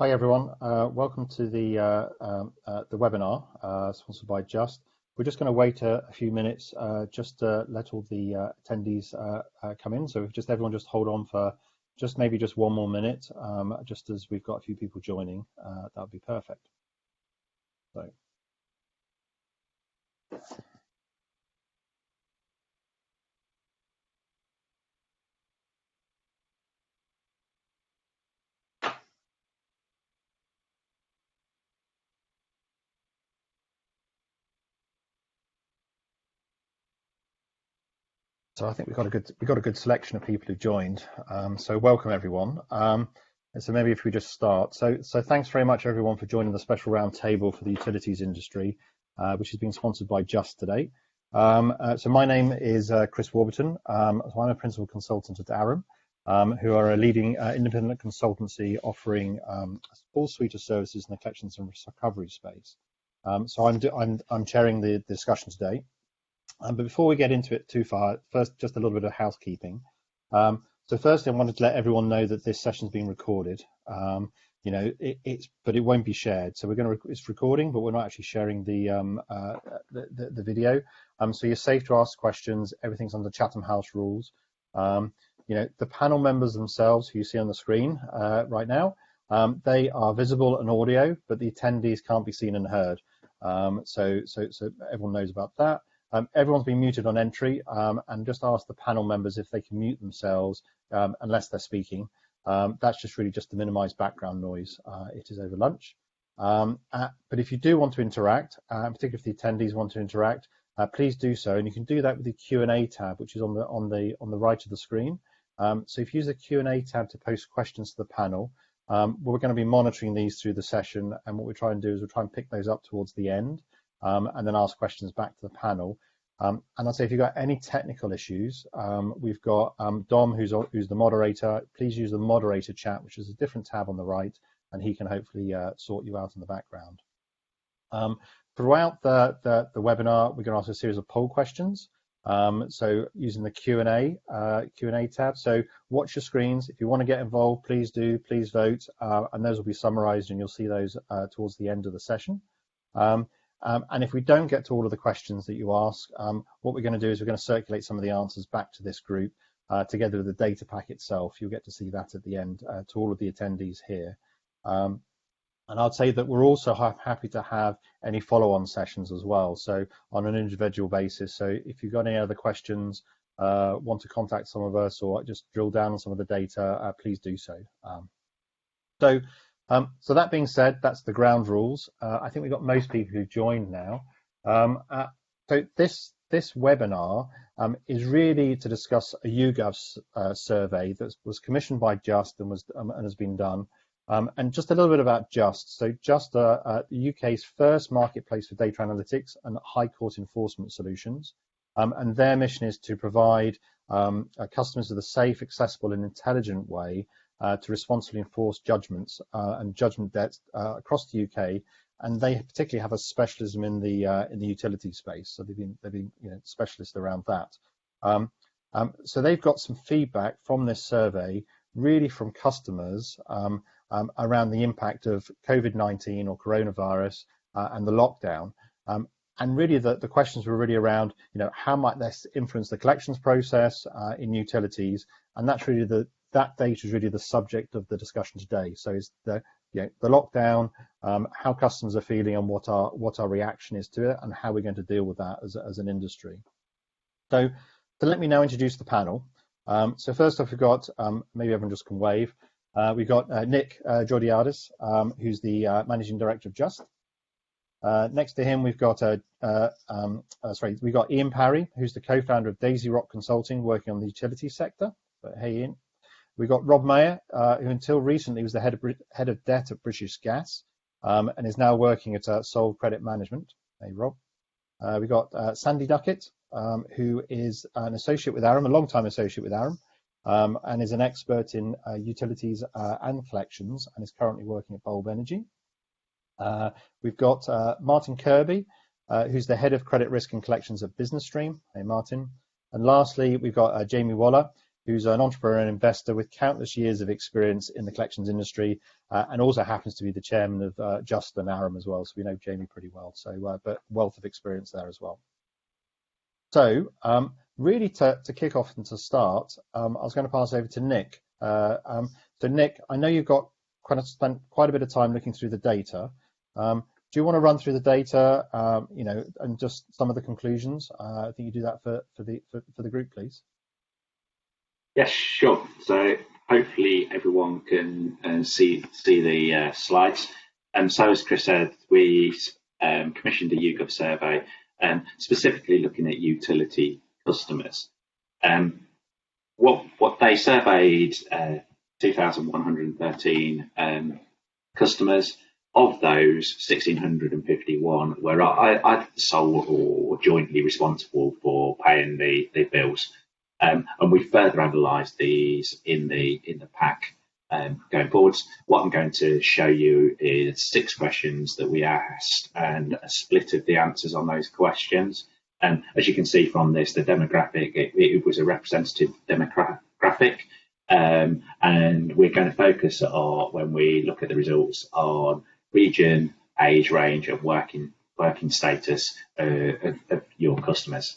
Hi everyone, welcome to the webinar sponsored by Just. We're just going to wait a few minutes just to let all the attendees come in. So if just everyone just hold on for maybe just one more minute, just as we've got a few people joining, that would be perfect. So. So I think we've got a good selection of people who joined. So welcome everyone. And so maybe if we just start. So thanks very much everyone for joining the special roundtable for the utilities industry, which is being sponsored by Just today. So my name is Chris Warburton. I'm a principal consultant at Aram, who are a leading independent consultancy offering a full suite of services in the collections and recovery space. So I'm chairing the discussion today. But before we get into it too far, first, just a little bit of housekeeping. So firstly, I wanted to let everyone know that this session is being recorded. But it won't be shared. So it's recording, but we're not actually sharing the video. So you're safe to ask questions. Everything's under Chatham House rules. The panel members themselves, who you see on the screen right now, they are visible and audio, but the attendees can't be seen and heard. So everyone knows about that. Everyone's been muted on entry, and just ask the panel members if they can mute themselves unless they're speaking. That's just really just to minimize background noise. It is over lunch. But if you do want to interact, particularly if the attendees want to interact, please do so, and you can do that with the Q&A tab, which is on the right of the screen. So if you use the Q&A tab to post questions to the panel, we're going to be monitoring these through the session, and what we try and do is we'll try and pick those up towards the end. And then ask questions back to the panel. And I'll say if you've got any technical issues, we've got Dom, who's the moderator. Please use the moderator chat, which is a different tab on the right, and he can hopefully sort you out in the background. Throughout the webinar, we're going to ask a series of poll questions. So using the Q&A tab. So watch your screens. If you want to get involved, please do. Please vote, and those will be summarized, and you'll see those towards the end of the session. And if we don't get to all of the questions that you ask, what we're going to do is we're going to circulate some of the answers back to this group together with the data pack itself. You'll get to see that at the end to all of the attendees here. And I'd say that we're also happy to have any follow-on sessions as well, so on an individual basis. So if you've got any other questions, want to contact some of us or just drill down on some of the data, please do so. So that being said, that's the ground rules. I think we've got most people who've joined now. So this webinar is really to discuss a YouGov survey that was commissioned by Just and has been done. And just a little bit about Just. So Just the UK's first marketplace for data analytics and high court enforcement solutions. And their mission is to provide customers with a safe, accessible and intelligent way to responsibly enforce judgments and judgment debts across the UK, and they particularly have a specialism in the utility space. So they've been specialists around that. So they've got some feedback from this survey, really from customers around the impact of COVID-19 or coronavirus and the lockdown. And really the questions were really around, how might this influence the collections process in utilities, and that's really that data is really the subject of the discussion today. So is the lockdown, how customers are feeling, and what our reaction is to it, and how we're going to deal with that as an industry. So let me now introduce the panel. So first off, we've got maybe everyone just can wave. We've got Nick Georgiadis, who's the managing director of Just. Next to him, we've got Ian Parry, who's the co-founder of Daisy Rock Consulting, working on the utility sector. But hey, Ian. We've got Rob Mayer, who until recently was the head of debt at British Gas, and is now working at Solve Credit Management. Hey, Rob. We've got Sandy Duckett, who is an associate with Aram, a long-time associate with Aram, and is an expert in utilities and collections, and is currently working at Bulb Energy. We've got Martin Kirby, who's the head of credit risk and collections at Business Stream. Hey, Martin. And lastly, we've got Jamie Waller, who's an entrepreneur and investor with countless years of experience in the collections industry, and also happens to be the chairman of Just and Aram as well. So we know Jamie pretty well. So, but wealth of experience there as well. So, really to kick off and to start, I was going to pass over to Nick. So Nick, I know you've got spent quite a bit of time looking through the data. Do you want to run through the data, and just some of the conclusions? I think you do that for the group, please. Yes, sure. So hopefully everyone can see the slides. So as Chris said, we commissioned a YouGov survey, specifically looking at utility customers. What they surveyed 2,113 customers. Of those, 1,651 were either sole or jointly responsible for paying the bills. And we further analysed these in the pack going forwards. What I'm going to show you is 6 questions that we asked and a split of the answers on those questions. As you can see from this, the demographic, it was a representative demographic. And we're going to focus on, when we look at the results, on region, age range, and working status of your customers.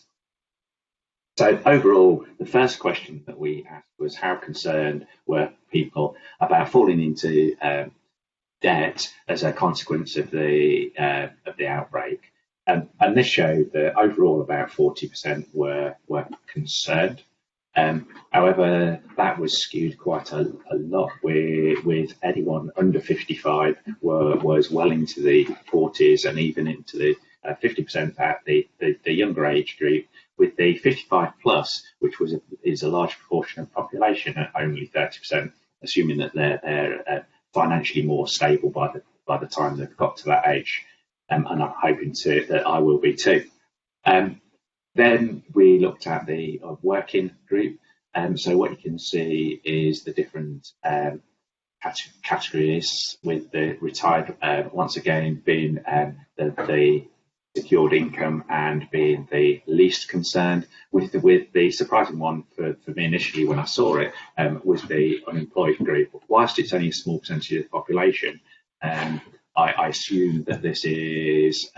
So overall, the first question that we asked was, how concerned were people about falling into debt as a consequence of the outbreak? And this showed that overall about 40% were concerned. However, that was skewed quite a lot, with anyone under 55 was well into the 40s and even into the 50% at the younger age group, with the 55 plus, which is a large proportion of the population, at only 30%, assuming that they're financially more stable by the time they've got to that age. And I'm hoping that I will be too. Then we looked at the working group. So what you can see is the different categories, with the retired once again being the secured income and being the least concerned, with the surprising one for me initially when I saw it was the unemployed group. Whilst it's only a small percentage of the population, I assume that this is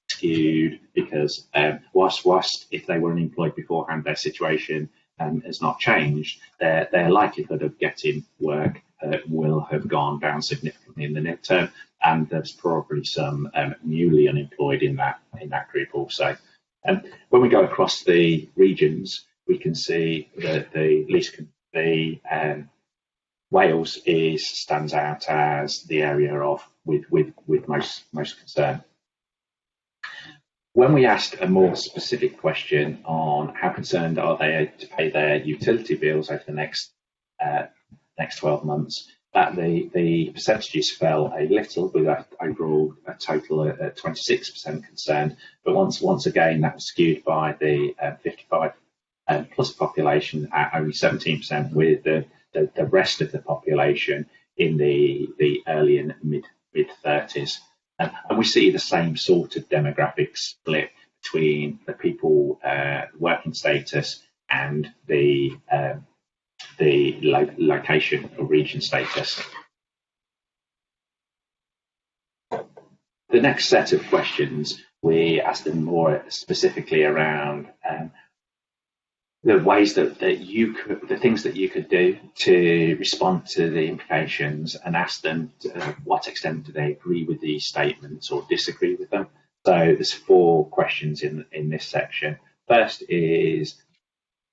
skewed because whilst if they were unemployed beforehand, their situation has not changed, their likelihood of getting work will have gone down significantly in the near term, and there's probably some newly unemployed in that group also. When we go across the regions, we can see that Wales stands out as the area with most concern. When we asked a more specific question on how concerned are they to pay their utility bills over the next 12 months, that the percentages fell a little, with overall a total at 26% concerned. But once again, that was skewed by the 55 plus population at only 17%, with the rest of the population in the early and mid 30s. And we see the same sort of demographic split between the people working status and the location or region status. The next set of questions, we asked them more specifically around the ways that the things that you could do to respond to the implications, and ask them to what extent do they agree with these statements or disagree with them. So there's 4 questions in this section. First is,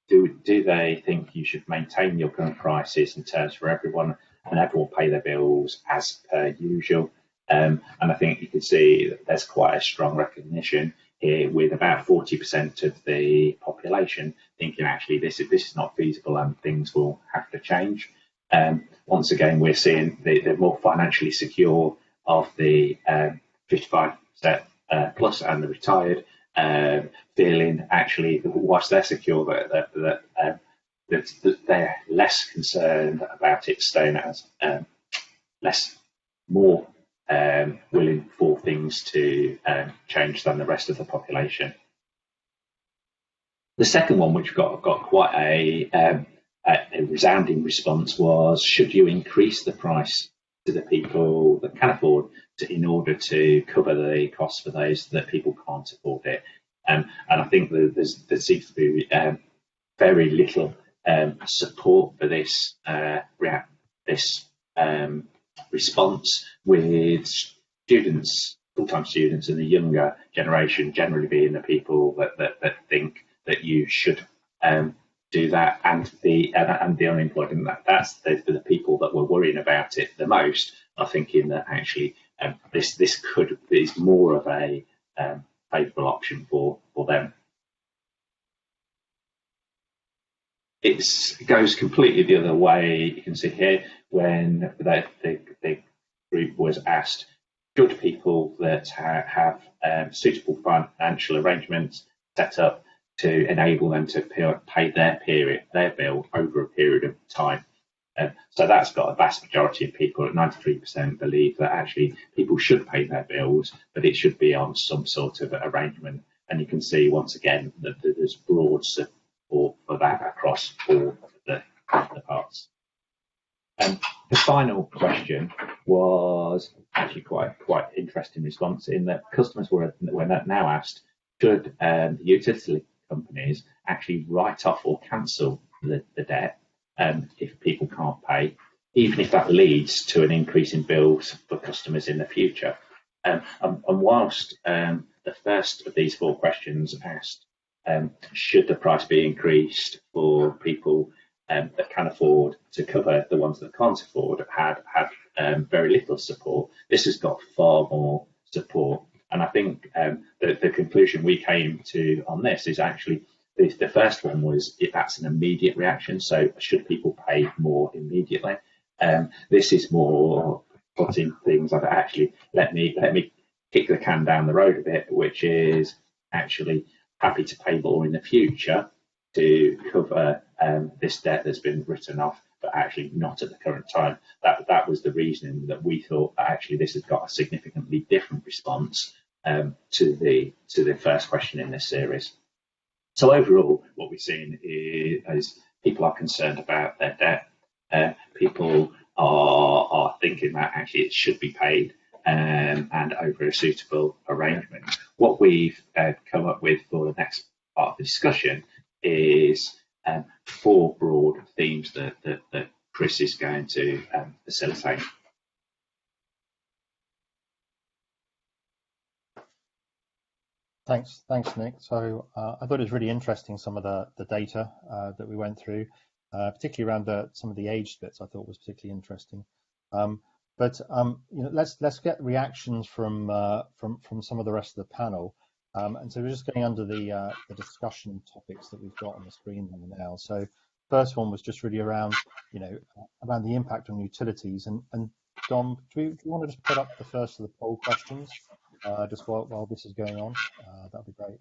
do they think you should maintain your current prices and terms for everyone, and everyone pay their bills as per usual? And I think you can see that there's quite a strong recognition here, with about 40% of the population thinking actually this is not feasible and things will have to change. Once again, we're seeing the more financially secure of the 55% plus and the retired feeling actually, whilst they're secure, that they're less concerned about it staying as more willing for things to change than the rest of the population. The second one, which got quite a a resounding response was, should you increase the price to the people that can afford in order to cover the costs for those that people can't afford it? And I think there seems to be very little support for this response, with students, full-time students, and the younger generation generally being the people that think that you should do that, and the unemployed, and that's the people that were worrying about it the most are thinking that actually this is more of a favourable option for them. It goes completely the other way. You can see here when the group was asked, should people that have suitable financial arrangements set up to enable them to pay their bill over a period of time. So that's got a vast majority of people, at 93%, believe that actually people should pay their bills, but it should be on some sort of arrangement. And you can see once again that there's broad support for that across all of the parts. The final question was actually quite interesting response, in that customers were now asked, should the utility companies actually write off or cancel the debt if people can't pay, even if that leads to an increase in bills for customers in the future. And whilst the first of these four questions asked, should the price be increased for people that can afford to cover the ones that can't afford, had very little support, this has got far more support. And I think the conclusion we came to on this is actually the first one was, if that's an immediate reaction, so should people pay more immediately? This is more putting things like, actually let me kick the can down the road a bit, which is actually happy to pay more in the future to cover this debt that's been written off, but actually not at the current time. That was the reasoning that we thought that actually this has got a significantly different response to the first question in this series. So overall, what we've seen is people are concerned about their debt. People are thinking that actually it should be paid and over a suitable arrangement. What we've come up with for the next part of the discussion is four broad themes that Chris is going to facilitate. Thanks, Nick. So I thought it was really interesting, some of the data that we went through, particularly around some of the age splits. I thought was particularly interesting. But let's get reactions from some of the rest of the panel. And so we're just going under the discussion topics that we've got on the screen now. So first one was just really around around the impact on utilities. And Dom, do you want to just put up the first of the poll questions just while this is going on? That'd be great.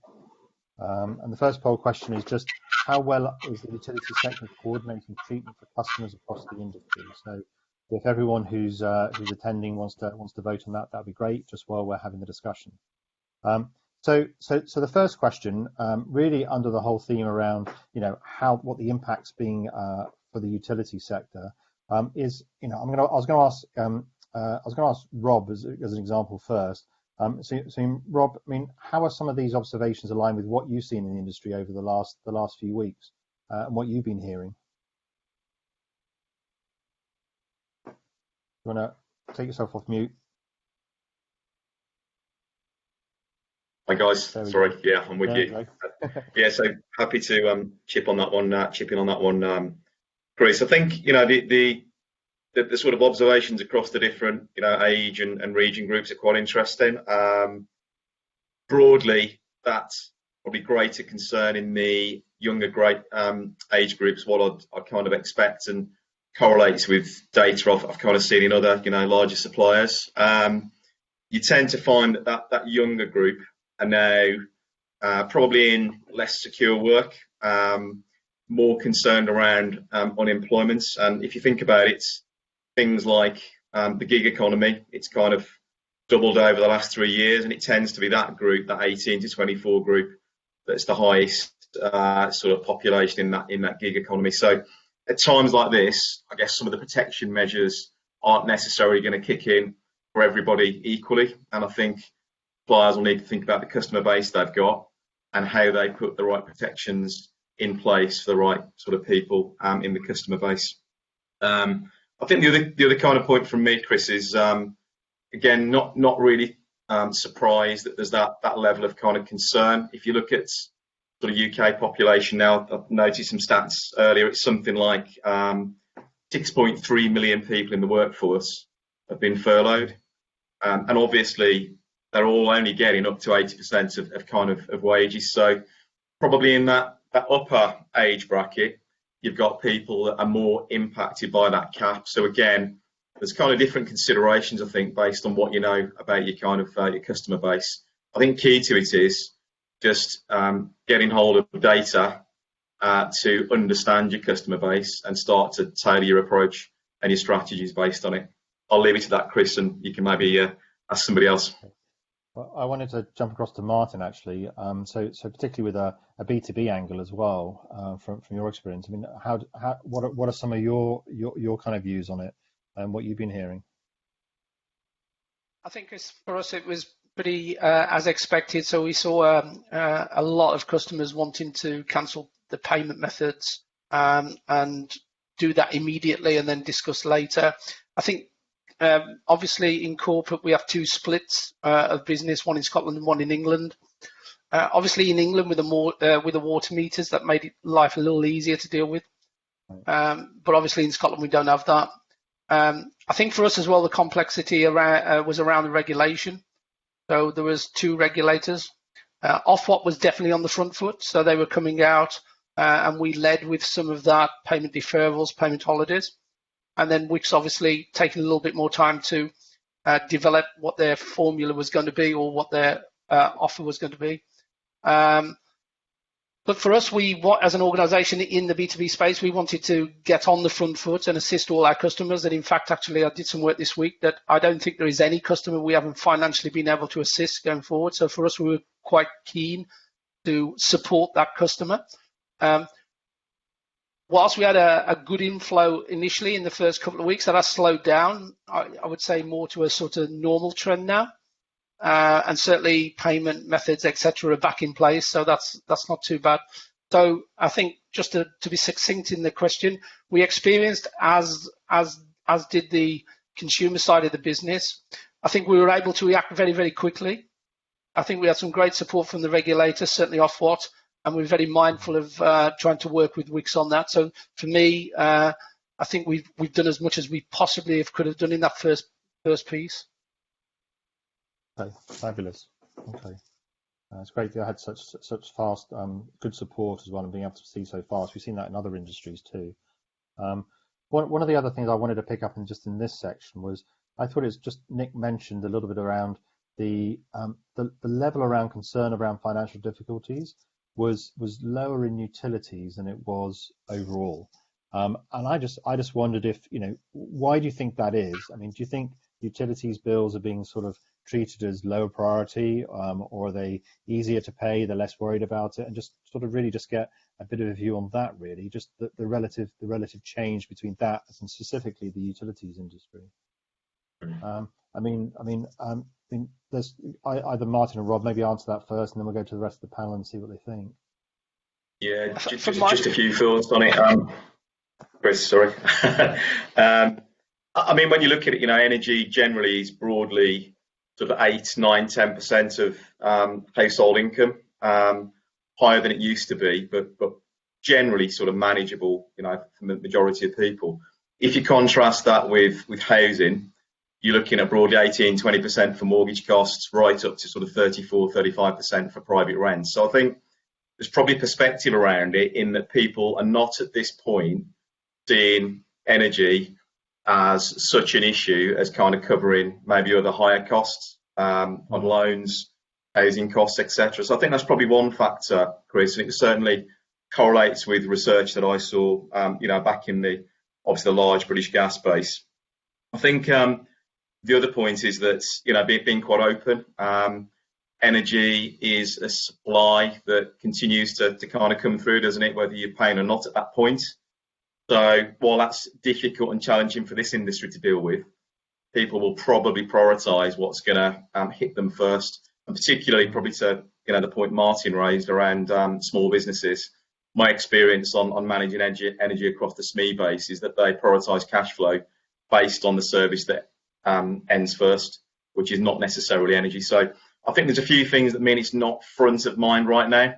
And the first poll question is just, how well is the utility sector coordinating treatment for customers across the industry? So if everyone who's attending wants to vote on that, that'd be great, just while we're having the discussion. So the first question, really under the whole theme around what the impact's being for the utility sector, is I was going to ask Rob as an example first. So Rob, I mean, how are some of these observations aligned with what you've seen in the industry over the last few weeks and what you've been hearing? You want to take yourself off mute? Hi guys, sorry, yeah, I'm with you. Yeah, so happy to chip in on that one, Chris. I think the sort of observations across the different age and region groups are quite interesting. Broadly, that's probably greater concern in the younger age groups, what I'd kind of expect, and correlates with data I've kind of seen in other larger suppliers. You tend to find that younger group are now probably in less secure work, more concerned around unemployment. And if you think about it, things like the gig economy, it's kind of doubled over the last 3 years, and it tends to be that group, that 18 to 24 group, that's the highest sort of population in that gig economy. So at times like this, I guess some of the protection measures aren't necessarily going to kick in for everybody equally. And I think suppliers will need to think about the customer base they've got and how they put the right protections in place for the right sort of people in the customer base. I think the other kind of point from me, Chris, is again not really surprised that there's that level of kind of concern. If you look at sort of UK population now, I've noticed some stats earlier. It's something like 6.3 million people in the workforce have been furloughed, and obviously they're all only getting up to 80% of wages. So probably in that upper age bracket, you've got people that are more impacted by that cap. So again, there's kind of different considerations, I think, based on what you know about your kind of your customer base. I think key to it is just getting hold of data to understand your customer base and start to tailor your approach and your strategies based on it. I'll leave it to that, Chris, and you can maybe ask somebody else. Well, I wanted to jump across to Martin, actually. So particularly with a B2B angle as well, from your experience. I mean, what are some of your kind of views on it and what you've been hearing? I think for us it was pretty as expected. So we saw a lot of customers wanting to cancel the payment methods and do that immediately and then discuss later. I think obviously in corporate we have two splits of business, one in Scotland and one in England. Obviously in England with the water meters, that made life a little easier to deal with. But obviously in Scotland we don't have that. I think for us as well, the complexity was around the regulation. So there was two regulators. Ofwat was definitely on the front foot, so they were coming out and we led with some of that, payment deferrals, payment holidays. And then Wix obviously taking a little bit more time to develop what their formula was going to be or what their offer was going to be. But for us, as an organisation in the B2B space, we wanted to get on the front foot and assist all our customers. And in fact, actually, I did some work this week that I don't think there is any customer we haven't financially been able to assist going forward. So for us, we were quite keen to support that customer. Whilst we had a good inflow initially in the first couple of weeks, that has slowed down, I would say more to a sort of normal trend now. And certainly payment methods, etc., are back in place, so that's not too bad. So I think just to be succinct in the question, we experienced as did the consumer side of the business. I think we were able to react very, very quickly. I think we had some great support from the regulator, certainly Ofwat, and we're very mindful of trying to work with Wix on that. So for me, I think we've done as much as we possibly could have done in that first piece. Okay, fabulous. Okay, it's great that I had such fast, good support as well, and being able to see so fast. We've seen that in other industries too. One of the other things I wanted to pick up in this section was I thought it was just Nick mentioned a little bit around the level around concern around financial difficulties was lower in utilities than it was overall. And I just wondered if, why do you think that is? I mean, do you think utilities bills are being sort of treated as lower priority, or are they easier to pay, they're less worried about it, and just sort of really just get a bit of a view on that, really, just the relative change between that and specifically the utilities industry. There's either Martin or Rob, maybe answer that first, and then we'll go to the rest of the panel and see what they think. Yeah, just a few thoughts on it. Chris, sorry. I mean, when you look at it, energy generally is broadly sort of 8, 9, 10% of household income, higher than it used to be, but generally sort of manageable, for the majority of people. If you contrast that with housing, you're looking at broadly 18, 20% for mortgage costs, right up to sort of 34, 35% for private rent. So I think there's probably perspective around it in that people are not at this point seeing energy as such an issue as kind of covering maybe other higher costs on loans, housing costs, etc. So I think that's probably one factor, Chris, and it certainly correlates with research that I saw, back in the large British gas space. I think the other point is that, being quite open, energy is a supply that continues to kind of come through, doesn't it, whether you're paying or not at that point. So while that's difficult and challenging for this industry to deal with, people will probably prioritise what's going to hit them first, and particularly probably to the point Martin raised around small businesses. My experience on managing energy across the SME base is that they prioritise cash flow based on the service that ends first, which is not necessarily energy. So I think there's a few things that mean it's not front of mind right now,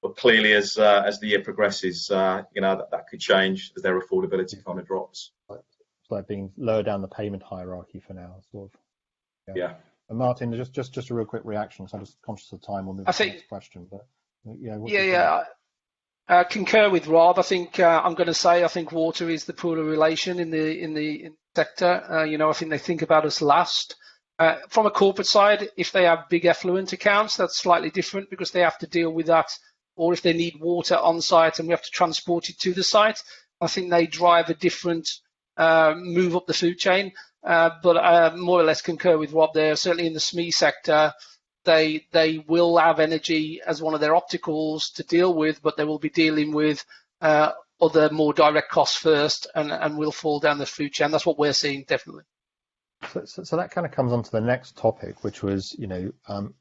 but clearly as the year progresses, that could change as their affordability kind of drops. It's like being lower down the payment hierarchy for now, sort of. Yeah. And Martin, just a real quick reaction, because I'm just conscious of time. We'll move to the next question. But I concur with Rob. I think I'm going to say I think water is the pool of relation in the sector. I think they think about us last. From a corporate side, if they have big effluent accounts, that's slightly different because they have to deal with that. Or if they need water on site and we have to transport it to the site, I think they drive a different move up the food chain. But I more or less concur with Rob there. Certainly in the SME sector, they will have energy as one of their opticals to deal with, but they will be dealing with other more direct costs first and will fall down the food chain. That's what we're seeing, definitely. So that kind of comes on to the next topic, which was,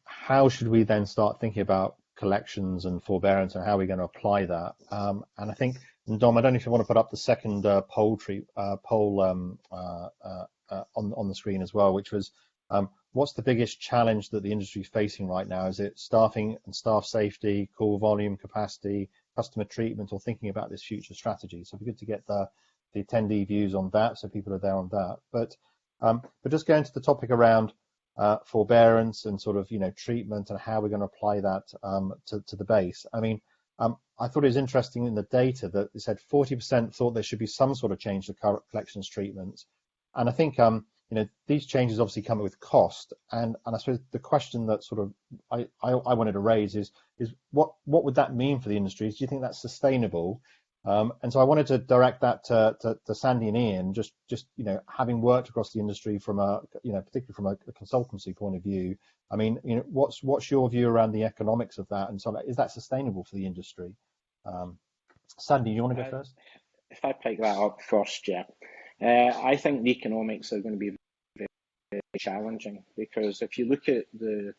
how should we then start thinking about collections and forbearance and how we're going to apply that? And I think, Dom, I don't know if you want to put up the second poll on the screen as well, which was, what's the biggest challenge that the industry is facing right now? Is it staffing and staff safety, call volume, capacity, customer treatment, or thinking about this future strategy? So it'd be good to get the attendee views on that, so people are there on that. But just going to the topic around forbearance and sort of treatment and how we're going to apply that to the base. I mean, I thought it was interesting in the data that it said 40% thought there should be some sort of change to current collections treatments, and I think these changes obviously come with cost, and I suppose the question that sort of I wanted to raise is what would that mean for the industry? Do you think that's sustainable? And so I wanted to direct that to Sandy and Ian, just having worked across the industry from particularly from a consultancy point of view. I mean, what's your view around the economics of that, and so is that sustainable for the industry? Sandy, you want to go first? If I pick that up first, yeah. I think the economics are going to be very, very challenging, because if you look at the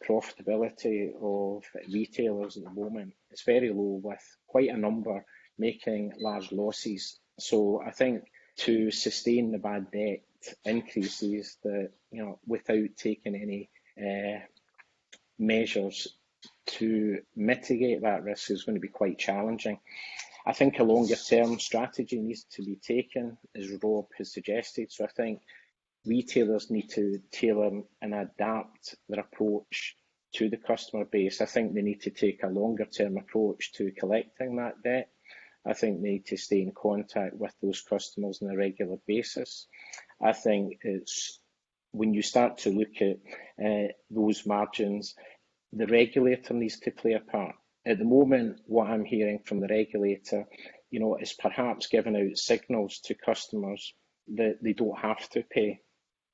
profitability of retailers at the moment, it's very low, with quite a number making large losses. So I think to sustain the bad debt increases, that without taking any measures to mitigate that risk, is going to be quite challenging. I think a longer term strategy needs to be taken, as Rob has suggested. So I think retailers need to tailor and adapt their approach to the customer base. I think they need to take a longer term approach to collecting that debt. I think they need to stay in contact with those customers on a regular basis. I think it's when you start to look at those margins, the regulator needs to play a part. At the moment, what I'm hearing from the regulator, is perhaps giving out signals to customers that they don't have to pay.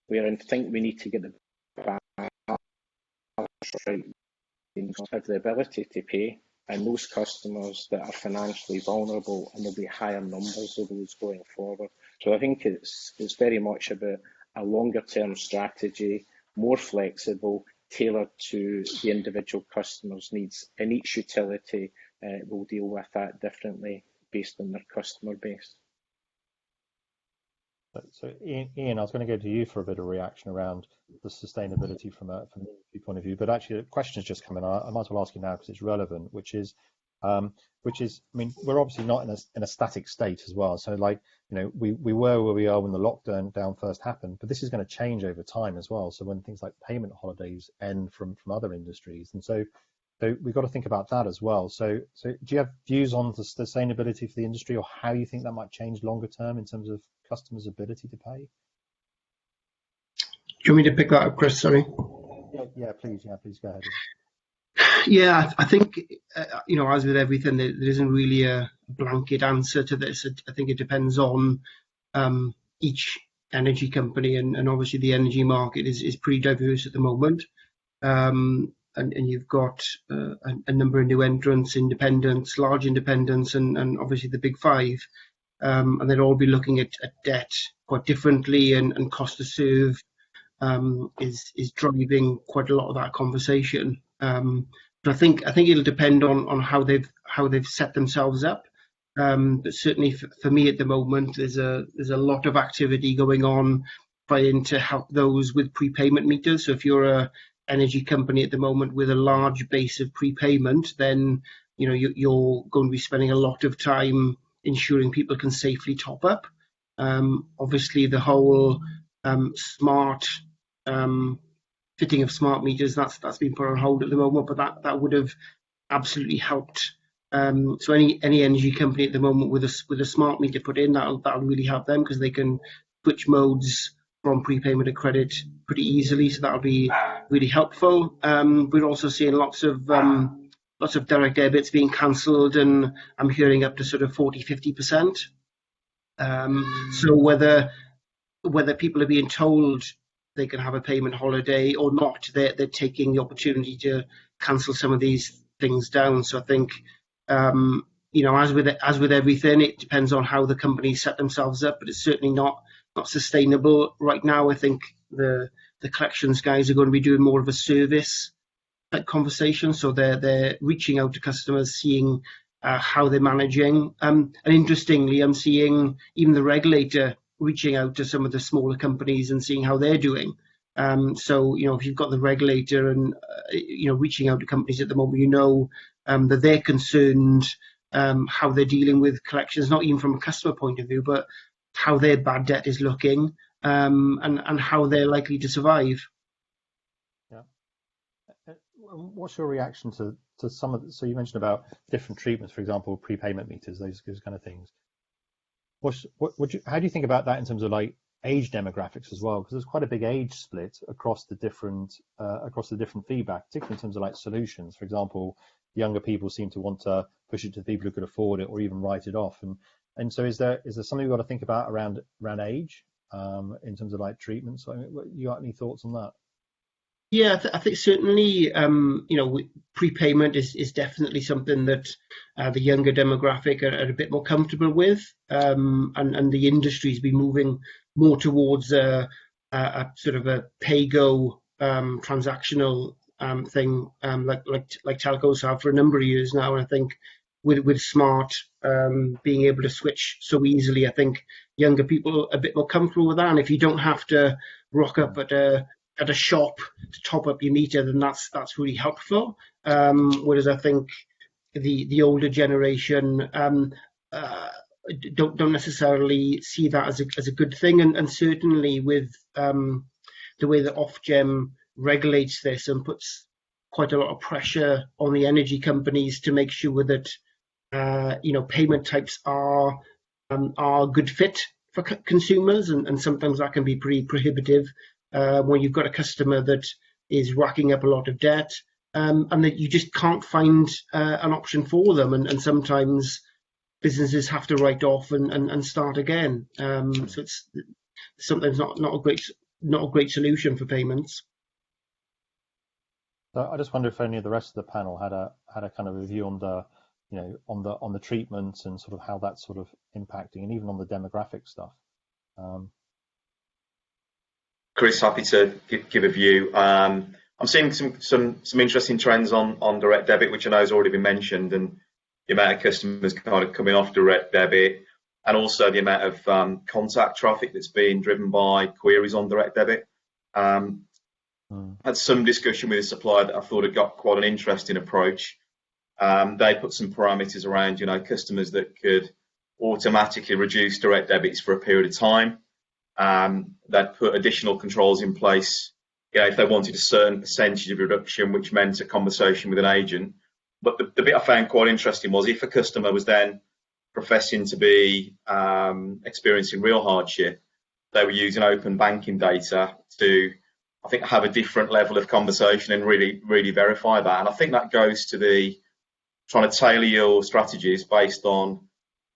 Where I think we need to get the balance right, have the ability to pay, and those customers that are financially vulnerable, and there'll be higher numbers of those going forward. So I think it's very much about a longer term strategy, more flexible, tailored to the individual customer's needs, and each utility will deal with that differently based on their customer base. So Ian, I was going to go to you for a bit of reaction around the sustainability from an industry point of view, but actually the question's just come in. I might as well ask you now because it's relevant, which is, I mean, we're obviously not in a static state as well. So we were where we are when the lockdown first happened, but this is going to change over time as well. So when things like payment holidays end from other industries, and so we've got to think about that as well. So do you have views on the sustainability for the industry, or how you think that might change longer term in terms of customers' ability to pay? Do you want me to pick that up, Chris? Sorry. Yeah, please go ahead. Yeah, I think, as with everything, there isn't really a blanket answer to this. I think it depends on each energy company, and obviously the energy market is pretty diverse at the moment. And you've got a number of new entrants, independents, large independents, and obviously the big five. and they'll all be looking at debt quite differently, and cost to serve is driving quite a lot of that conversation. But I think it'll depend on how they've set themselves up. But certainly for me at the moment, there's a lot of activity going on trying to help those with prepayment meters. So if you're a energy company at the moment with a large base of prepayment, then you're going to be spending a lot of time ensuring people can safely top up. Obviously, the whole smart fitting of smart meters that's been put on hold at the moment, but that would have absolutely helped. So any energy company at the moment with a smart meter put in, that'll really help them, because they can switch modes from prepayment to credit pretty easily. So that'll be really helpful. We're also seeing lots of direct debits being cancelled, and I'm hearing up to sort of 40-50%. So whether people are being told they can have a payment holiday or not, they're taking the opportunity to cancel some of these things down. So I think, as with everything, it depends on how the companies set themselves up, but it's certainly not sustainable right now. I think the collections guys are going to be doing more of a service conversation, so they're reaching out to customers, seeing how they're managing. And interestingly, I'm seeing even the regulator reaching out to some of the smaller companies and seeing how they're doing. So if you've got the regulator and reaching out to companies at the moment, that they're concerned how they're dealing with collections, not even from a customer point of view, but how their bad debt is looking, and how they're likely to survive. Yeah. What's your reaction to some of so you mentioned about different treatments, for example, prepayment meters, those kind of things. How do you think about that in terms of like age demographics as well? Because there's quite a big age split across the different feedback, particularly in terms of like solutions. For example, younger people seem to want to push it to the people who could afford it, or even write it off. And so is there something we've got to think about around age in terms of like treatments? So, you got any thoughts on that? Yeah, I think certainly, prepayment is definitely something that the younger demographic are a bit more comfortable with, and the industry's been moving more towards a sort of a pay-go transactional thing, like telcos have for a number of years now. And I think with smart being able to switch so easily, I think younger people are a bit more comfortable with that. And if you don't have to rock up at a shop to top up your meter, then that's really helpful. Whereas I think the older generation don't necessarily see that as a good thing, and certainly with the way that Ofgem regulates this and puts quite a lot of pressure on the energy companies to make sure that payment types are a good fit for consumers, and sometimes that can be pretty prohibitive when you've got a customer that is racking up a lot of debt, and that you just can't find an option for them, and sometimes businesses have to write off and start again. So it's sometimes not a great solution for payments. So I just wonder if any of the rest of the panel had a kind of review on the on the treatments and sort of how that's sort of impacting, and even on the demographic stuff. Chris, happy to give a view. I'm seeing some interesting trends on direct debit, which I know has already been mentioned, and the amount of customers kind of coming off direct debit, and also the amount of contact traffic that's being driven by queries on direct debit. Had some discussion with a supplier that I thought had got quite an interesting approach. They put some parameters around, customers that could automatically reduce direct debits for a period of time. They'd put additional controls in place, if they wanted a certain percentage of reduction, which meant a conversation with an agent. But the bit I found quite interesting was if a customer was then professing to be experiencing real hardship, they were using open banking data to, I think, have a different level of conversation and really verify that. And I think that goes to the trying to tailor your strategies based on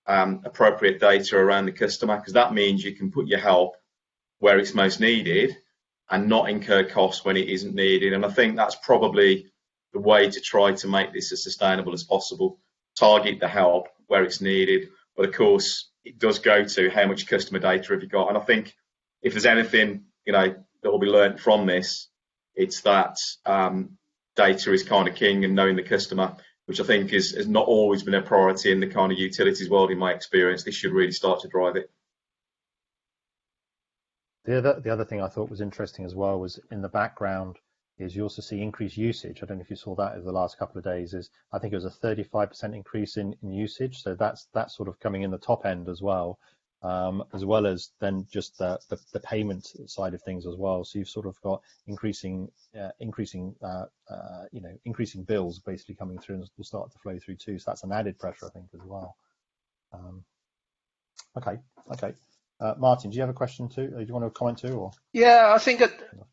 appropriate data around the customer, because that means you can put your help where it's most needed and not incur costs when it isn't needed. And I think that's probably the way to try to make this as sustainable as possible. Target the help where it's needed, but of course it does go to how much customer data have you got. And I think if there's anything, that will be learned from this, it's that data is kind of king, and knowing the customer, which I think has not always been a priority in the kind of utilities world in my experience. This should really start to drive it. The other thing I thought was interesting as well was in the background is you also see increased usage. I don't know if you saw that over the last couple of days. I think it was a 35% increase in usage. So that's sort of coming in the top end as well as then just the payment side of things as well. So you've sort of got increasing bills basically coming through, and will start to flow through too. So that's an added pressure, I think, as well. Okay. Martin, do you have a question too? Do you want to comment too? Or? Yeah, I think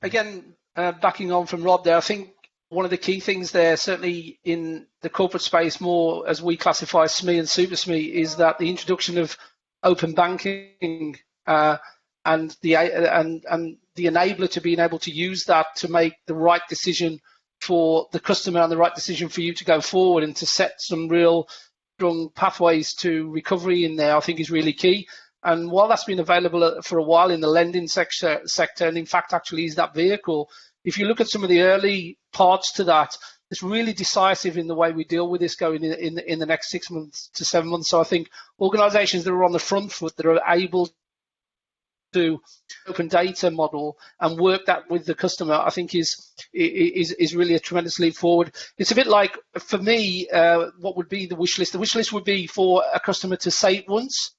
again, backing on from Rob there, I think one of the key things there, certainly in the corporate space, more as we classify SME and super SME, is that the introduction of open banking and the enabler to being able to use that to make the right decision for the customer and the right decision for you to go forward and to set some real strong pathways to recovery in there, I think is really key. And while that's been available for a while in the lending sector, and in fact actually is that vehicle, if you look at some of the early parts to that, it's really decisive in the way we deal with this going in the next 6 months to 7 months. So I think organisations that are on the front foot, that are able to open data model and work that with the customer, I think is really a tremendous leap forward. It's a bit like, for me, what would be the wish list? The wish list would be for a customer to say it once.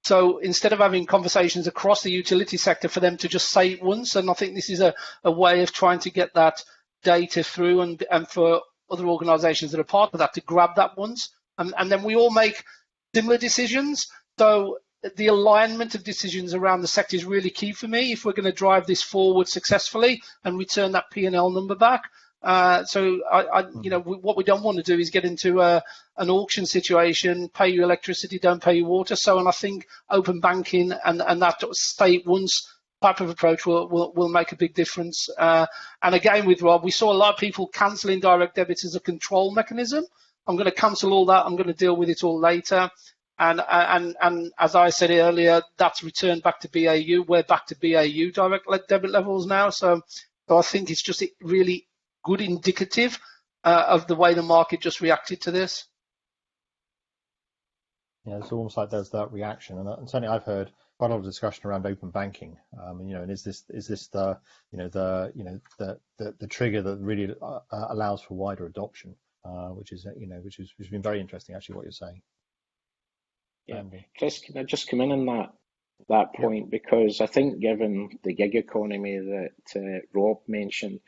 So instead of having conversations across the utility sector, for them to just say it once. And I think this is a way of trying to get that data through, and for other organisations that are part of that to grab that once. And then we all make similar decisions. So the alignment of decisions around the sector is really key for me if we're going to drive this forward successfully and return that P&L number back. So what we don't want to do is get into an auction situation, pay you electricity, don't pay you water. So, and I think open banking and that say it once type of approach will make a big difference. And again, with Rob, we saw a lot of people cancelling direct debits as a control mechanism. I'm going to cancel all that. I'm going to deal with it all later. And as I said earlier, that's returned back to BAU. We're back to BAU direct debit levels now. So I think it's just really good indicative of the way the market just reacted to this. Yeah, it's almost like there's that reaction, and certainly I've heard quite a lot of discussion around open banking. And is this the the trigger that really allows for wider adoption, which has been very interesting actually what you're saying. Yeah, Andy. Chris, can I just come in on that point? Because I think given the gig economy that Rob mentioned,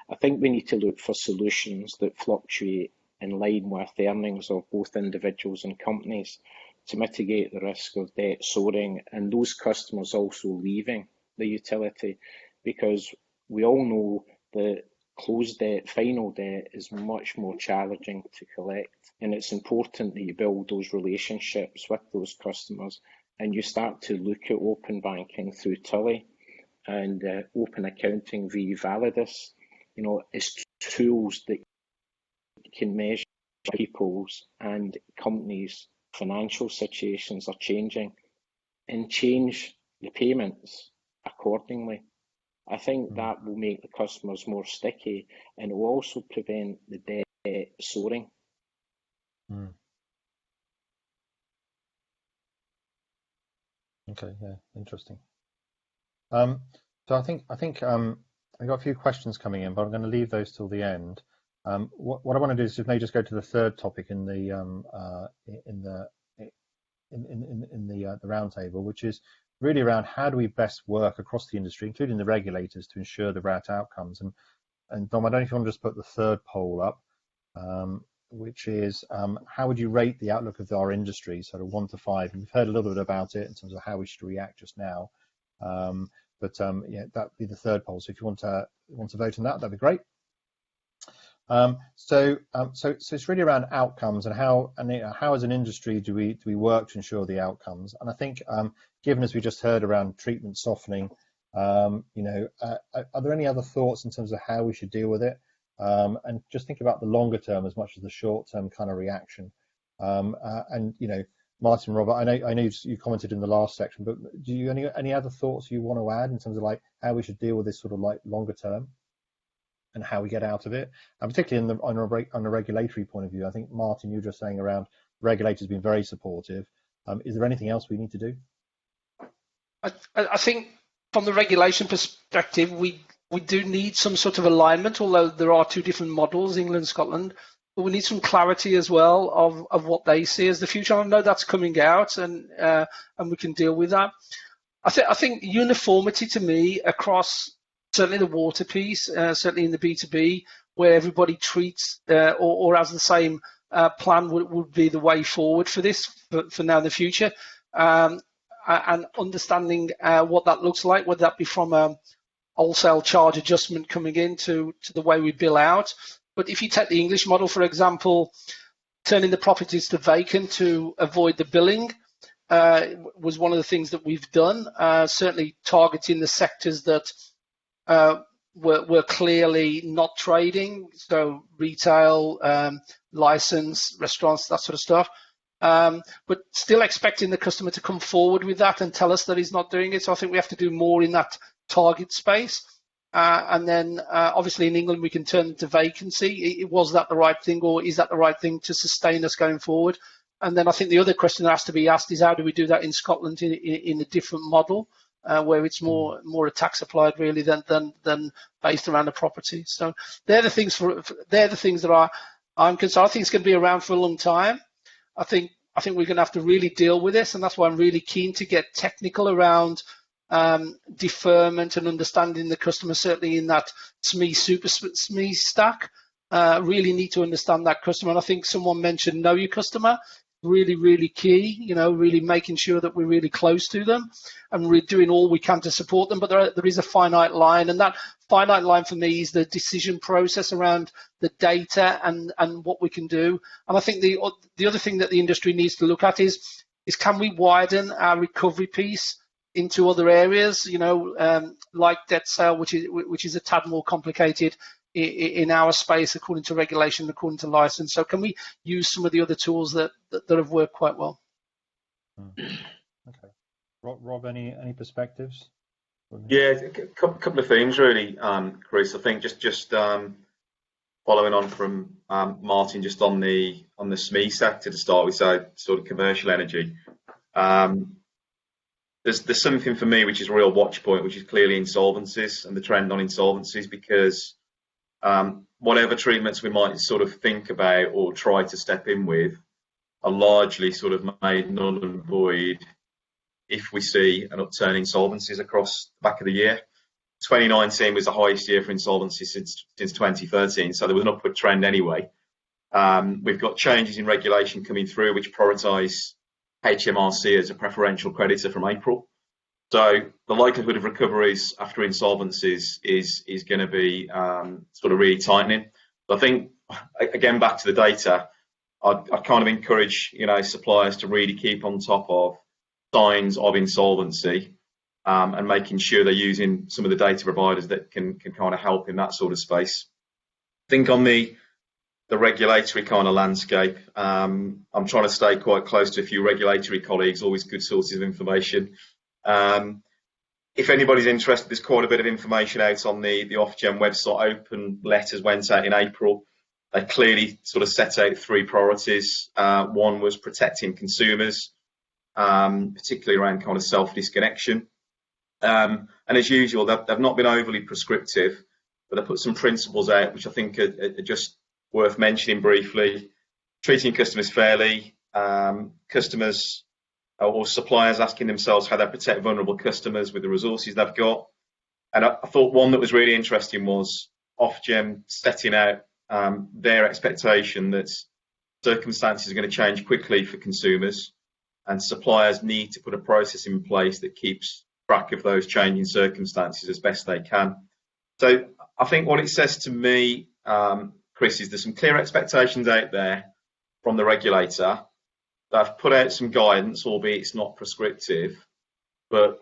I think we need to look for solutions that fluctuate in line with the earnings of both individuals and companies to mitigate the risk of debt soaring and those customers also leaving the utility, because we all know that closed debt, final debt, is much more challenging to collect, and it's important that you build those relationships with those customers and you start to look at open banking through Tully and open accounting via Validus, as tools that can measure people's and companies' financial situations are changing and change the payments accordingly. I think that will make the customers more sticky, and it will also prevent the debt soaring. Okay, yeah, interesting. So I think I've got a few questions coming in, but I'm going to leave those till the end. What I want to do is maybe just go to the third topic in the roundtable, which is really around how do we best work across the industry, including the regulators, to ensure the right outcomes. And Dom, I don't know if you want to just put the third poll up, which is how would you rate the outlook of our industry, sort of 1 to 5? And we've heard a little bit about it in terms of how we should react just now. But yeah, that would be the third poll. So if you want to vote on that, that'd be great. So it's really around outcomes and how as an industry do we work to ensure the outcomes. And I think given as we just heard around treatment softening, are there any other thoughts in terms of how we should deal with it? And just think about the longer term as much as the short term kind of reaction. And Martin, Robert, I know you commented in the last section, but do you any other thoughts you want to add in terms of like how we should deal with this sort of like longer term and how we get out of it, and particularly on a regulatory point of view? I think Martin, you were just saying around regulators being very supportive. Is there anything else we need to do? I think from the regulation perspective, we do need some sort of alignment, although there are two different models, England and Scotland. But we need some clarity as well of what they see as the future. I know that's coming out, and we can deal with that. I think uniformity to me across certainly the water piece, certainly in the B2B, where everybody treats or has the same plan would be the way forward for this for now in the future, and understanding what that looks like, whether that be from a wholesale charge adjustment coming in to the way we bill out. But if you take the English model, for example, turning the properties to vacant to avoid the billing was one of the things that we've done, certainly targeting the sectors that were clearly not trading, so retail, license, restaurants, that sort of stuff. But still expecting the customer to come forward with that and tell us that he's not doing it. So I think we have to do more in that target space. And then obviously in England, we can turn to vacancy. Was that the right thing, or is that the right thing to sustain us going forward? And then I think the other question that has to be asked is how do we do that in Scotland in a different model, where it's more a tax applied really than based around the property. So they're the things that I'm concerned. I think it's going to be around for a long time. I think we're going to have to really deal with this, and that's why I'm really keen to get technical around deferment and understanding the customer, certainly in that SME, super SME stack. Really need to understand that customer. And I think someone mentioned know your customer, really, really key, really making sure that we're really close to them and we're doing all we can to support them. But there is a finite line, and that finite line for me is the decision process around the data and what we can do. And I think the other thing that the industry needs to look at is can we widen our recovery piece into other areas, like debt sale, which is a tad more complicated in our space according to regulation, according to license. So can we use some of the other tools that have worked quite well? Okay, Rob, any perspectives? Yeah, a couple of things really, Chris. I think just following on from Martin, just on the SME sector to start with, so sort of commercial energy. There's something for me which is a real watch point, which is clearly insolvencies and the trend on insolvencies, because whatever treatments we might sort of think about or try to step in with are largely sort of made null and void if we see an upturn in insolvencies across the back of the year. 2019 was the highest year for insolvencies since 2013, so there was an upward trend anyway. We've got changes in regulation coming through which prioritise HMRC as a preferential creditor from April. So the likelihood of recoveries after insolvencies is going to be sort of really tightening. So I think, again, back to the data, I'd kind of encourage suppliers to really keep on top of signs of insolvency and making sure they're using some of the data providers that can kind of help in that sort of space. I think on the regulatory kind of landscape, I'm trying to stay quite close to a few regulatory colleagues, always good sources of information. If anybody's interested, there's quite a bit of information out on the Ofgem website. Open letters went out in April. They clearly sort of set out three priorities. One was protecting consumers, particularly around kind of self-disconnection. And as usual, they've not been overly prescriptive, but they put some principles out which I think are just worth mentioning briefly. Treating customers fairly, customers or suppliers asking themselves how they protect vulnerable customers with the resources they've got. And I thought one that was really interesting was Ofgem setting out their expectation that circumstances are going to change quickly for consumers, and suppliers need to put a process in place that keeps track of those changing circumstances as best they can. So I think what it says to me, Chris, is there's some clear expectations out there from the regulator. They've put out some guidance, albeit it's not prescriptive, but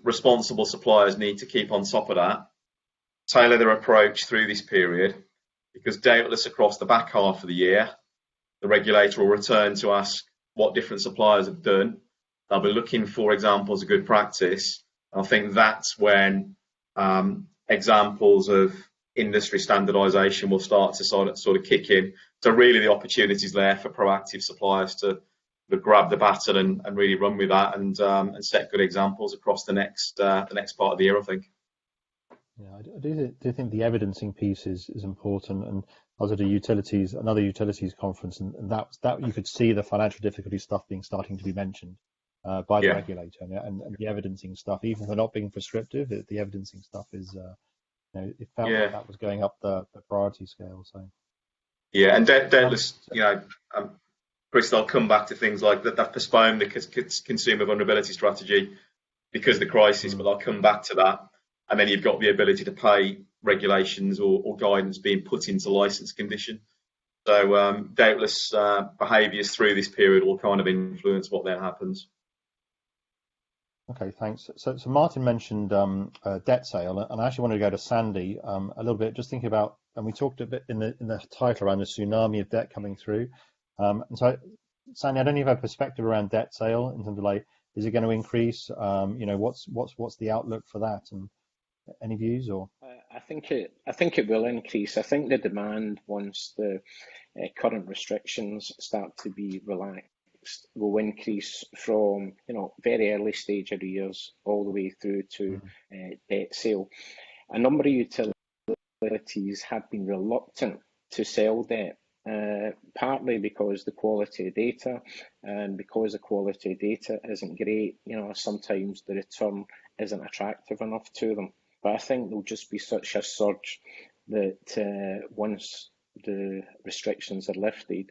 responsible suppliers need to keep on top of that, tailor their approach through this period, because doubtless across the back half of the year, the regulator will return to ask what different suppliers have done. They'll be looking for examples of good practice. I think that's when examples of industry standardisation will start to sort of kick in. So really the opportunities there for proactive suppliers to grab the baton and really run with that and set good examples across the next part of the year, I think. Yeah, I do think the evidencing piece is important. And I was at another utilities conference, and that you could see the financial difficulty stuff starting to be mentioned by the regulator, and the evidencing stuff, even if they're not being prescriptive, the evidencing stuff is, it felt like that was going up the priority scale. So yeah, and doubtless, Chris, they'll come back to things like that. They've postponed the consumer vulnerability strategy because of the crisis, but they'll come back to that. And then you've got the ability to pay regulations or guidance being put into license condition. So doubtless behaviours through this period will kind of influence what then happens. Okay, thanks. So Martin mentioned debt sale, and I actually wanted to go to Sandy a little bit, just thinking about, and we talked a bit in the title around the tsunami of debt coming through. And so, Sandy, I don't even have a perspective around debt sale in terms of like, is it going to increase? What's the outlook for that? And any views? Or I think it will increase. I think the demand, once the current restrictions start to be relaxed, will increase from very early stage arrears all the way through to debt sale. A number of utilities have been reluctant to sell debt, partly because the quality of data, and because the quality of data isn't great, sometimes the return isn't attractive enough to them. But I think there'll just be such a surge that once the restrictions are lifted,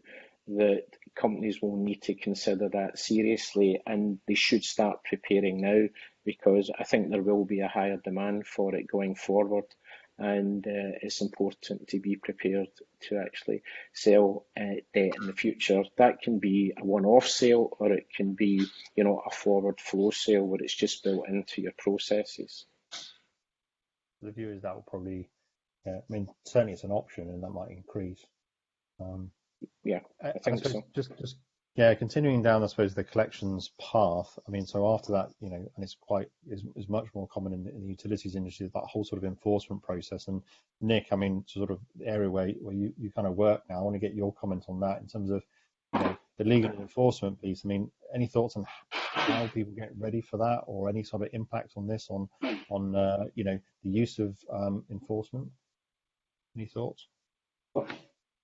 that companies will need to consider that seriously, and they should start preparing now, because I think there will be a higher demand for it going forward, and it's important to be prepared to actually sell debt in the future. That can be a one-off sale, or it can be a forward flow sale where it's just built into your processes. The view is that will probably, certainly it's an option, and that might increase. I think so. Just continuing down, I suppose, the collections path. So after that, and it's is much more common in the utilities industry, that whole sort of enforcement process. And Nick, sort of the area where you kind of work now, I want to get your comment on that in terms of the legal and enforcement piece. Any thoughts on how people get ready for that, or any sort of impact on this on the use of enforcement? Any thoughts?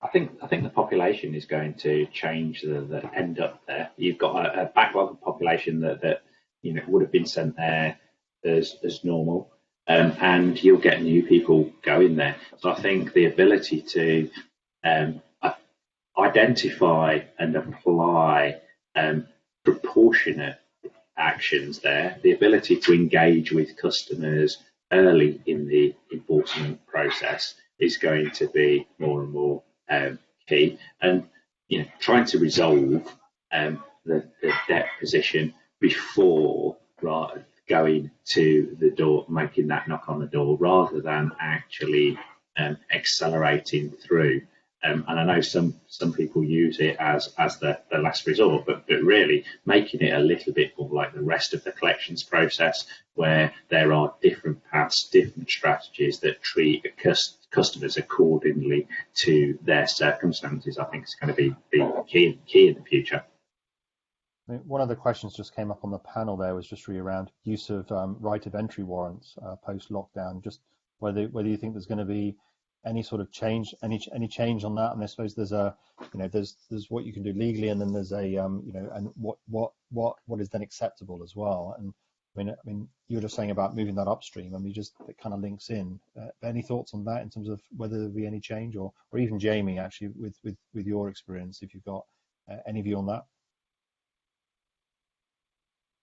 I think the population is going to change the end up there. You've got a backlog of population that would have been sent there as normal, and you'll get new people going there. So I think the ability to identify and apply proportionate actions there, the ability to engage with customers early in the enforcement process is going to be more and more key, and trying to resolve the debt position before going to the door, making that knock on the door, rather than actually accelerating through. And I know some people use it as the last resort, but really making it a little bit more like the rest of the collections process, where there are different paths, different strategies that treat customers accordingly to their circumstances. I think it's going to be key in the future. One of the questions just came up on the panel there was just really around use of right of entry warrants post lockdown. Just whether you think there's going to be any sort of change, any change on that. And I suppose there's there's what you can do legally, and then there's and what is then acceptable as well. And you were just saying about moving that upstream. It kind of links in. Any thoughts on that in terms of whether there'll be any change, or even Jamie, actually, with your experience, if you've got any view on that?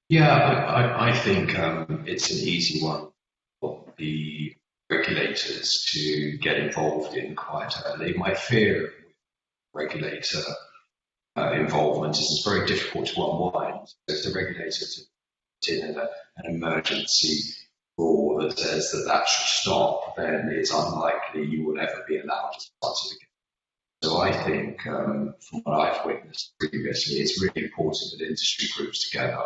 Yeah, I think it's an easy one for the regulators to get involved in quite early. My fear of regulator involvement is it's very difficult to unwind. If the regulator to put in an emergency law that says that should stop, then it's unlikely you will ever be allowed to start it again. So I think, from what I've witnessed previously, it's really important that industry groups together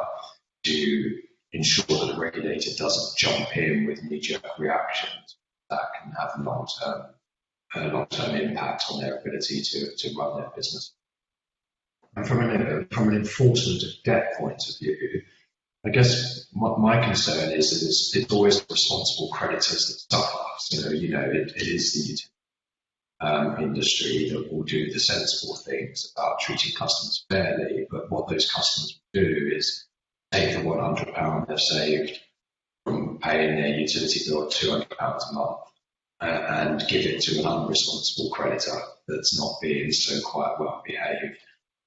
to ensure that the regulator doesn't jump in with knee-jerk reactions that can have long-term impact on their ability to run their business. And from an enforcement of debt point of view, I guess my concern is that it's always the responsible creditors that suffer. So, it is the industry that will do the sensible things about treating customers fairly, but what those customers do is take the £100 they've saved from paying their utility bill of £200 a month and give it to an unresponsible creditor that's not being so quite well behaved.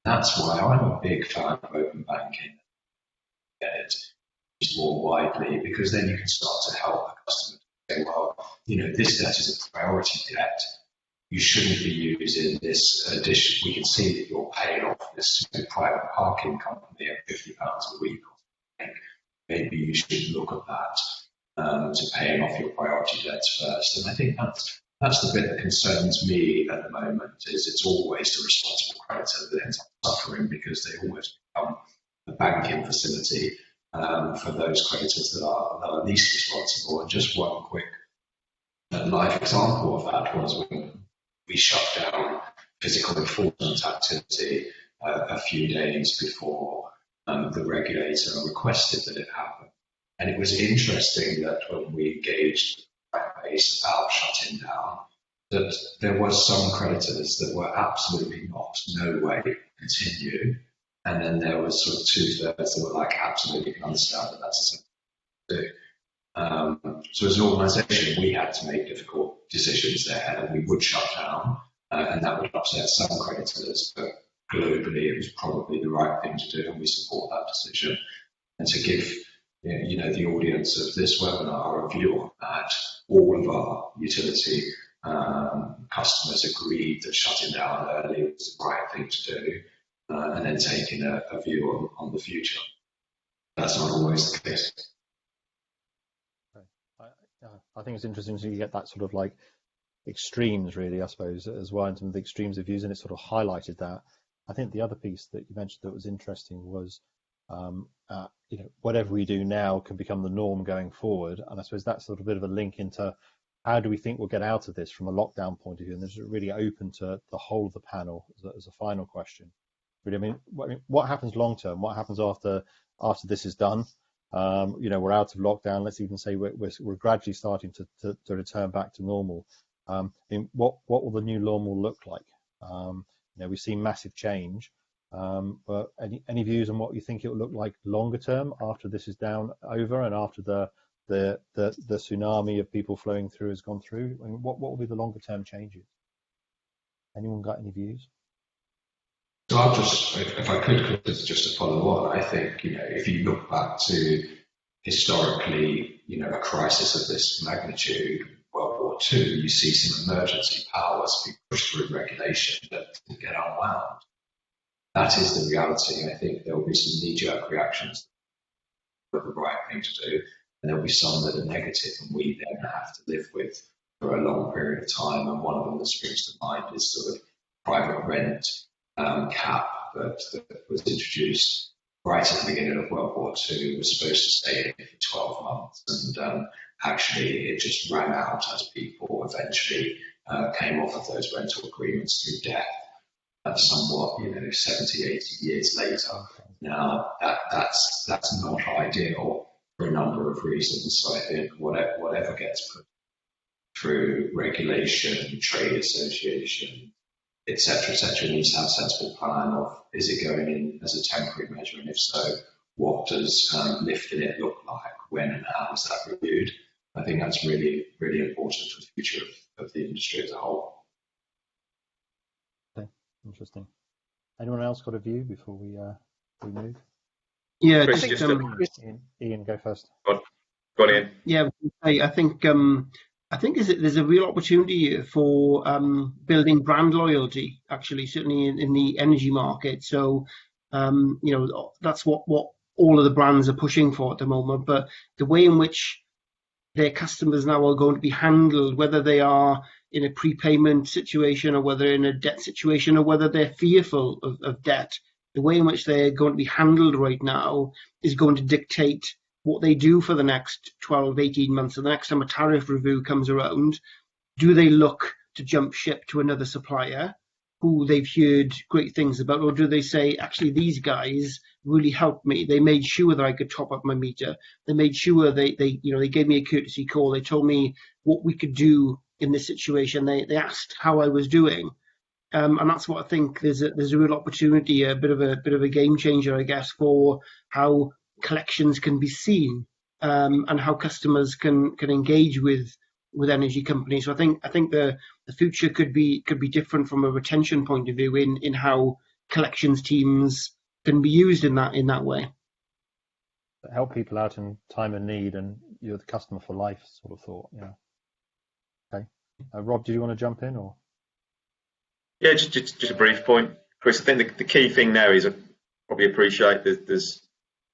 That's why I'm a big fan of open banking. Get it used more widely, because then you can start to help the customer say, well, this debt is a priority debt. You shouldn't be using this addition. We can see that you're paying off this private parking company at £50 a week. Maybe you should look at that to paying off your priority debts first. And I think that's the bit that concerns me at the moment, is it's always the responsible creditor that ends up suffering, because they always become a banking facility for those creditors that are least responsible. And just one quick live example of that was when we shut down physical enforcement activity a few days before the regulator requested that it happen. And it was interesting that when we engaged the base about shutting down, that there was some creditors that were absolutely not, no way, continue. And then there was sort of 2/3 that were like, absolutely can understand that that's something to do. So as an organisation, we had to make difficult decisions there, and we would shut down, and that would upset some creditors, but globally it was probably the right thing to do, and we support that decision. And to give the audience of this webinar a view on that, all of our utility customers agreed that shutting down early was the right thing to do, and then taking a view on the future. That's not always the case. I think it's interesting to get that sort of like extremes, really, I suppose, as well, in terms of the extremes of views, and it sort of highlighted that. I think the other piece that you mentioned that was interesting was, whatever we do now can become the norm going forward, and I suppose that's sort of a bit of a link into how do we think we'll get out of this from a lockdown point of view, and this is really open to the whole of the panel as a final question. Really, I mean, what happens long term? What happens after this is done? We're out of lockdown. Let's even say we're gradually starting to return back to normal. What will the new normal look like? We've seen massive change, but any views on what you think it will look like longer term after this is over and after the tsunami of people flowing through has gone through? I mean, what will be the longer term changes? Anyone got any views? So I'll just, if I could, just to follow on, I think, if you look back to historically, a crisis of this magnitude, World War II, you see some emergency powers be pushed through regulation that get unwound. That is the reality. I think there will be some knee-jerk reactions that are the right thing to do, and there'll be some that are negative, and we then have to live with for a long period of time. And one of them that springs to mind is sort of private rent cap that was introduced right at the beginning of World War II. Was supposed to stay in for 12 months, and actually it just ran out as people eventually came off of those rental agreements through death, somewhat 70, 80 years later. Now that's not ideal for a number of reasons. So I think whatever gets put through regulation, trade association, etc., needs to have a sensible plan of, is it going in as a temporary measure, and if so, what does lifting it look like, when and how is that reviewed? I think that's really, really important for the future of the industry as a whole. Okay, interesting. Anyone else got a view before we move? Yeah, Chris, Ian, go first. Go on, Ian. Yeah, I think there's a real opportunity for building brand loyalty, actually, certainly in the energy market. So, that's what all of the brands are pushing for at the moment. But the way in which their customers now are going to be handled, whether they are in a prepayment situation or whether in a debt situation or whether they're fearful of debt. The way in which they're going to be handled right now is going to dictate what they do for the next 12, 18 months. So the next time a tariff review comes around, do they look to jump ship to another supplier who they've heard great things about, or do they say, actually, these guys really helped me. They made sure that I could top up my meter. They made sure they gave me a courtesy call. They told me what we could do in this situation. They asked how I was doing. And that's what I think there's a real opportunity, a bit of a game changer, I guess, for how collections can be seen, and how customers can engage with energy companies. So I think the future could be different from a retention point of view in how collections teams can be used in that way. Help people out in time of need, and you're the customer for life sort of thought. Yeah. Okay. Rob, did you want to jump in or? Yeah, just a brief point, Chris. I think the key thing now is I probably appreciate that there's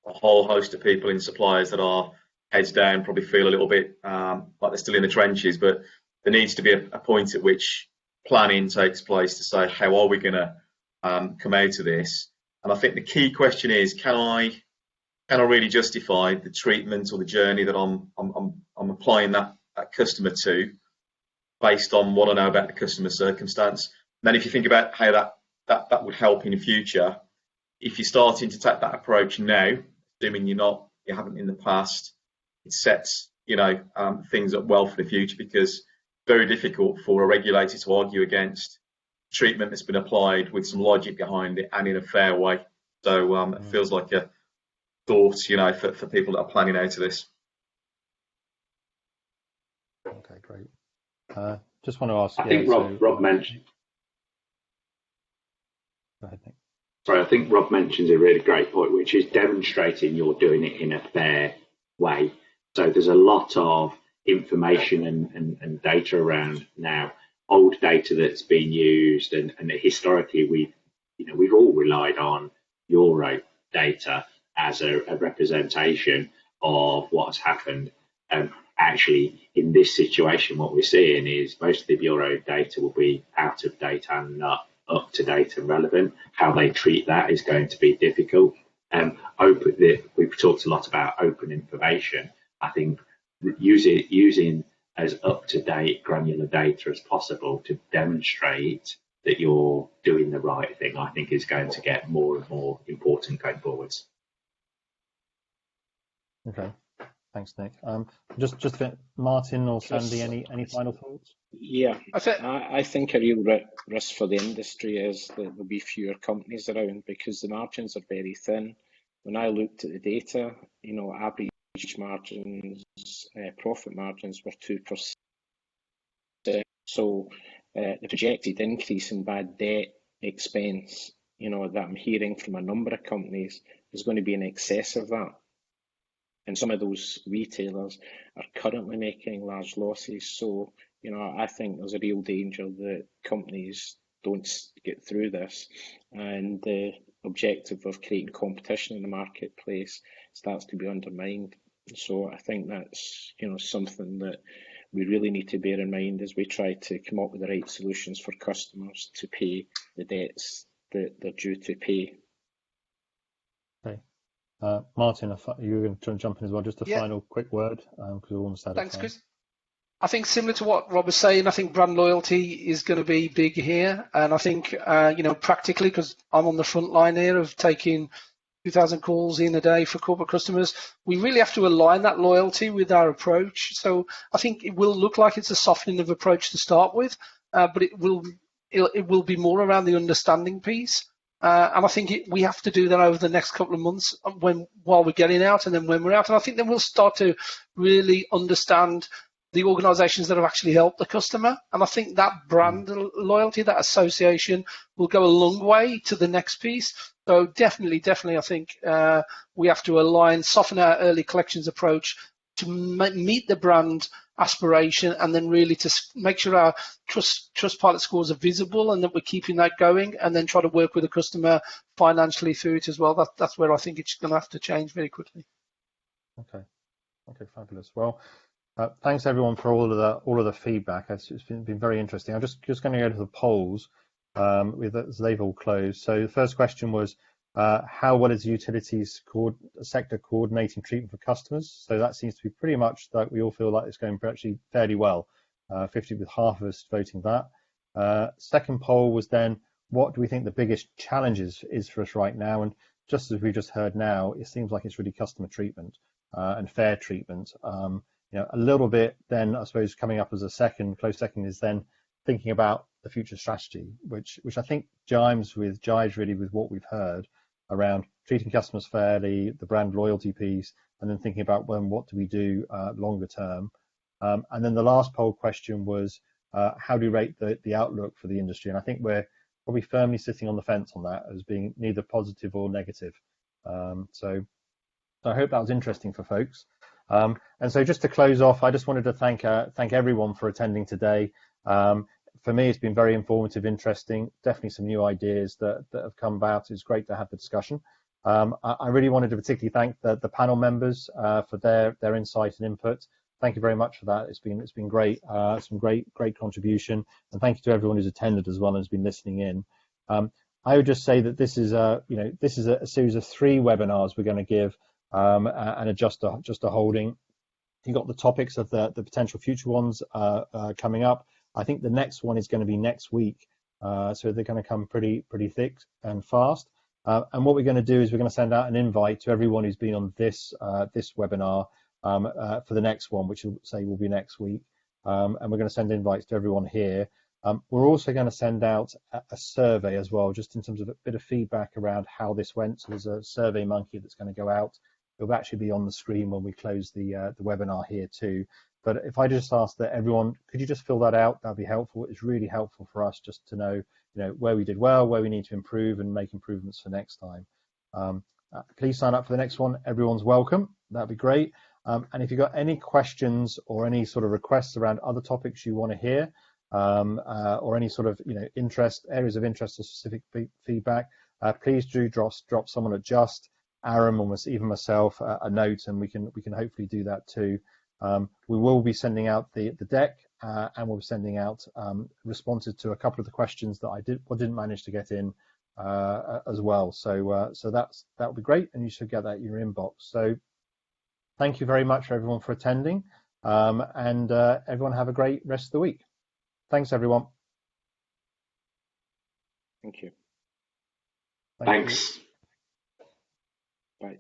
a whole host of people in suppliers that are heads down, probably feel a little bit like they're still in the trenches, but there needs to be a point at which planning takes place to say, how are we going to come out of this? And I think the key question is, can I really justify the treatment or the journey that I'm applying that customer to based on what I know about the customer circumstance? And then if you think about how that would help in the future, if you're starting to take that approach now, assuming you haven't in the past, it sets things up well for the future, because it's very difficult for a regulator to argue against treatment that's been applied with some logic behind it and in a fair way. So it feels like a thought, for people that are planning out of this. Okay, great. Just want to ask. I think Rob mentioned. Go ahead, Nick. Sorry, I think Rob mentions a really great point, which is demonstrating you're doing it in a fair way. So there's a lot of information and data around now, old data that's been used, and historically we've all relied on Euro data as a representation of what's happened. Actually, in this situation, what we're seeing is most of the Bureau data will be out of date and not up to date and relevant. How they treat that is going to be difficult. We've talked a lot about open information. I think using as up to date granular data as possible to demonstrate that you're doing the right thing, I think is going to get more and more important going forwards. Okay. Thanks, Nick. Just Martin or Sandy, any final thoughts? Yeah, I think a real risk for the industry is that there'll be fewer companies around because the margins are very thin. When I looked at the data, average margins, profit margins were 2%. So the projected increase in bad debt expense, that I'm hearing from a number of companies is going to be in excess of that. And some of those retailers are currently making large losses. So, I think there's a real danger that companies don't get through this, and the objective of creating competition in the marketplace starts to be undermined. So I think that's, something that we really need to bear in mind as we try to come up with the right solutions for customers to pay the debts that they're due to pay. Okay. Martin, you were going to jump in as well. Just a final quick word, because we're almost out of time. Thanks, Chris. I think similar to what Rob was saying, I think brand loyalty is going to be big here. And I think, practically, because I'm on the front line here of taking 2,000 calls in a day for corporate customers, we really have to align that loyalty with our approach. So I think it will look like it's a softening of approach to start with, but it will be more around the understanding piece. And I think we have to do that over the next couple of months while we're getting out, and then when we're out. And I think then we'll start to really understand the organisations that have actually helped the customer. And I think that brand loyalty, that association, will go a long way to the next piece. So definitely, I think we have to soften our early collections approach to meet the brand aspiration, and then really to make sure our Trustpilot scores are visible and that we're keeping that going, and then try to work with the customer financially through it as well. That's where I think it's going to have to change very quickly. Okay, fabulous. Well, Thanks everyone for all of the feedback. It's been very interesting. I'm just going to go to the polls as they've all closed. So the first question was, how well is the utilities sector coordinating treatment for customers? So that seems to be pretty much that we all feel like it's going actually fairly well. 50 with half of us voting that. Second poll was then, what do we think the biggest challenges is for us right now? And just as we just heard now, it seems like it's really customer treatment and fair treatment. A little bit then, I suppose, coming up as a close second is then thinking about the future strategy, which I think jives really with what we've heard around treating customers fairly, the brand loyalty piece, and then thinking about what do we do longer term. And then the last poll question was, how do you rate the outlook for the industry? And I think we're probably firmly sitting on the fence on that as being neither positive or negative. So I hope that was interesting for folks. And so just to close off, I just wanted to thank everyone for attending today. For me, it's been very informative, interesting, definitely some new ideas that have come about. It's great to have the discussion. I really wanted to particularly thank the panel members for their insight and input. Thank you very much for that. It's been great, some great contribution, and thank you to everyone who's attended as well and has been listening in. I would just say that this is a series of 3 webinars we're going to give. And just a holding. You've got the topics of the potential future ones coming up. I think the next one is going to be next week, so they're going to come pretty thick and fast. And what we're going to do is we're going to send out an invite to everyone who's been on this webinar for the next one, which will be next week. And we're going to send invites to everyone here. We're also going to send out a survey as well, just in terms of a bit of feedback around how this went. So there's a survey monkey that's going to go out. It'll actually be on the screen when we close the webinar here too. But if I just ask that everyone, could you just fill that out? That'd be helpful. It's really helpful for us just to know, where we did well, where we need to improve, and make improvements for next time. Please sign up for the next one. Everyone's welcome. That'd be great. And if you've got any questions or any sort of requests around other topics you want to hear, or any sort of areas of interest or specific feedback, please do drop someone at Just, Aaron, or even myself a note, and we can hopefully do that too. We will be sending out the deck, and we'll be sending out responses to a couple of the questions that I didn't manage to get in as well. So that'll be great, and you should get that in your inbox. So thank you very much for everyone for attending, and everyone have a great rest of the week. Thanks everyone. Thank you. Thanks. Bye.